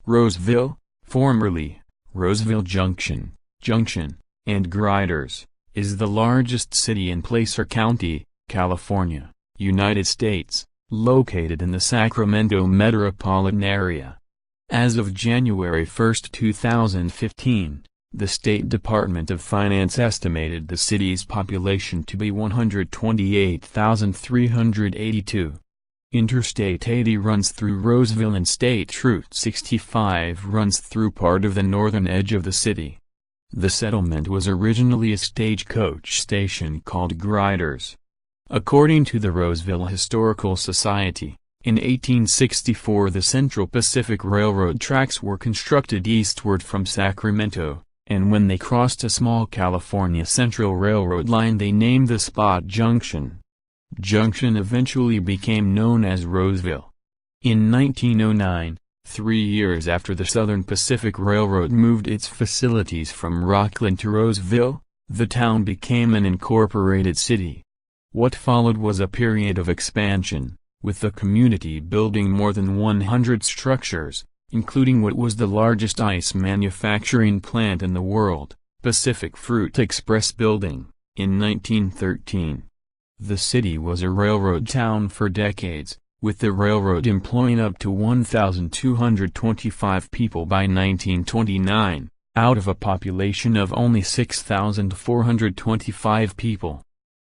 Roseville, formerly Roseville Junction, and Grinders, is the largest city in Placer County, California, United States, located in the Sacramento metropolitan area. As of January 1, 2015, the State Department of Finance estimated the city's population to be 128,382. Interstate 80 runs through Roseville and State Route 65 runs through part of the northern edge of the city. The settlement was originally a stagecoach station called Grinders. According to the Roseville Historical Society, in 1864 the Central Pacific Railroad tracks were constructed eastward from Sacramento, and when they crossed a small California Central Railroad line they named the spot Junction. Junction eventually became known as Roseville. In 1909, 3 years after the Southern Pacific Railroad moved its facilities from Rockland to Roseville, the town became an incorporated city. What followed was a period of expansion, with the community building more than 100 structures, including what was the largest ice manufacturing plant in the world, Pacific Fruit Express Building, in 1913. The city was a railroad town for decades, with the railroad employing up to 1,225 people by 1929, out of a population of only 6,425 people.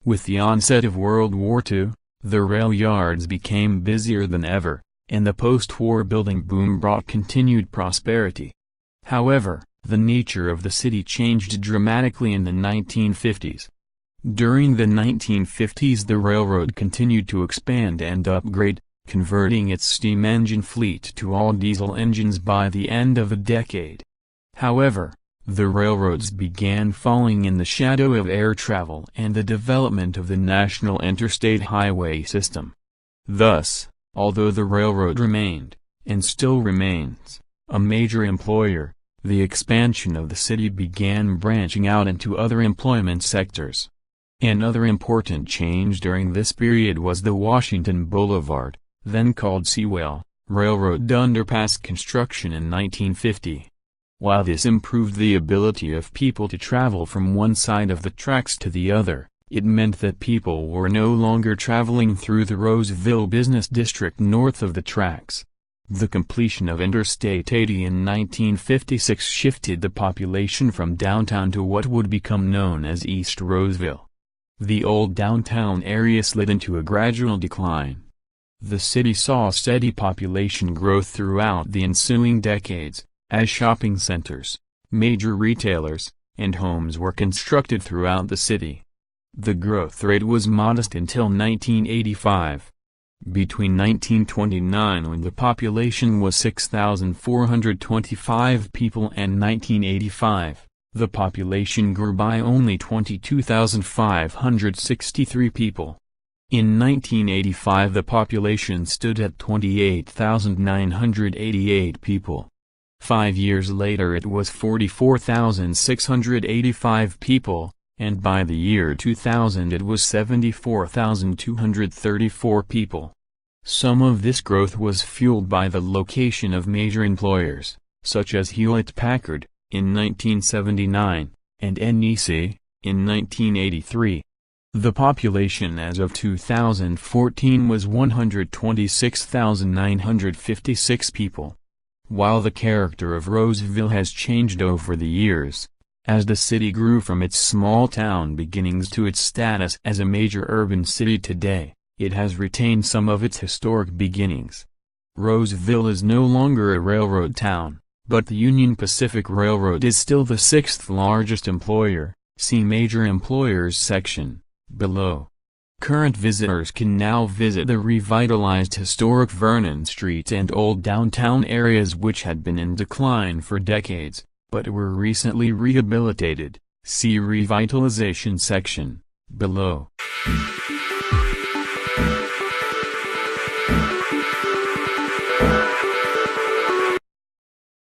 With the onset of World War II, the rail yards became busier than ever, and the post-war building boom brought continued prosperity. However, the nature of the city changed dramatically in the 1950s. During the 1950s the railroad continued to expand and upgrade, converting its steam engine fleet to all diesel engines by the end of the decade. However, the railroads began falling in the shadow of air travel and the development of the national interstate highway system. Thus, although the railroad remained, and still remains, a major employer, the expansion of the city began branching out into other employment sectors. Another important change during this period was the Washington Boulevard, then called Sewell, Railroad underpass construction in 1950. While this improved the ability of people to travel from one side of the tracks to the other, it meant that people were no longer traveling through the Roseville business district north of the tracks. The completion of Interstate 80 in 1956 shifted the population from downtown to what would become known as East Roseville. The old downtown area slid into a gradual decline. The city saw steady population growth throughout the ensuing decades, as shopping centers, major retailers, and homes were constructed throughout the city. The growth rate was modest until 1985. Between 1929, when the population was 6,425 people, and 1985, the population grew by only 22,563 people. In 1985 the population stood at 28,988 people. 5 years later it was 44,685 people, and by the year 2000 it was 74,234 people. Some of this growth was fueled by the location of major employers, such as Hewlett-Packard, in 1979, and NEC, in 1983. The population as of 2014 was 126,956 people. While the character of Roseville has changed over the years, as the city grew from its small town beginnings to its status as a major urban city today, it has retained some of its historic beginnings. Roseville is no longer a railroad town, but the Union Pacific Railroad is still the sixth largest employer. See Major Employers section, below. Current visitors can now visit the revitalized historic Vernon Street and old downtown areas which had been in decline for decades, but were recently rehabilitated. See Revitalization section, below.